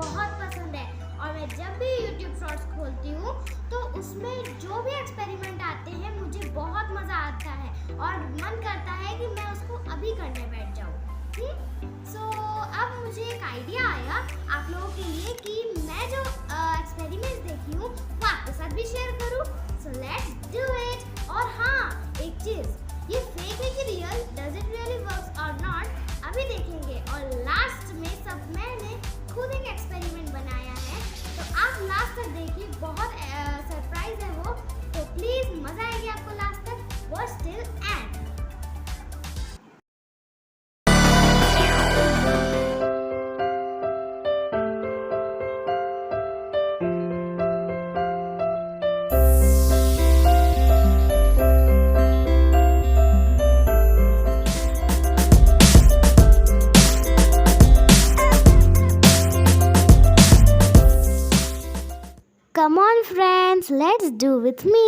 बहुत पसंद है और मैं जब भी YouTube शॉर्ट्स खोलती हूँ तो उसमें जो भी एक्सपेरिमेंट आते हैं मुझे बहुत मज़ा आता है और मन करता है कि मैं उसको अभी करने बैठ जाऊँ। सो अब मुझे एक आइडिया आया आप लोगों के लिए कि मैं जो एक्सपेरिमेंट देखी हूँ वो आपके साथ भी शेयर करूँ। So let's do it. और हाँ, एक चीज़, ये फेक है कि real, does it really works और नॉट, अभी देखेंगे। और लास्ट में सब मैंने खुद एक एक्सपेरिमेंट बनाया है, तो आप लास्ट तक देखिए, बहुत सरप्राइज है वो, तो प्लीज मजा आएगी आपको लास्ट तक। Watch till and. Come on friends, let's do with me.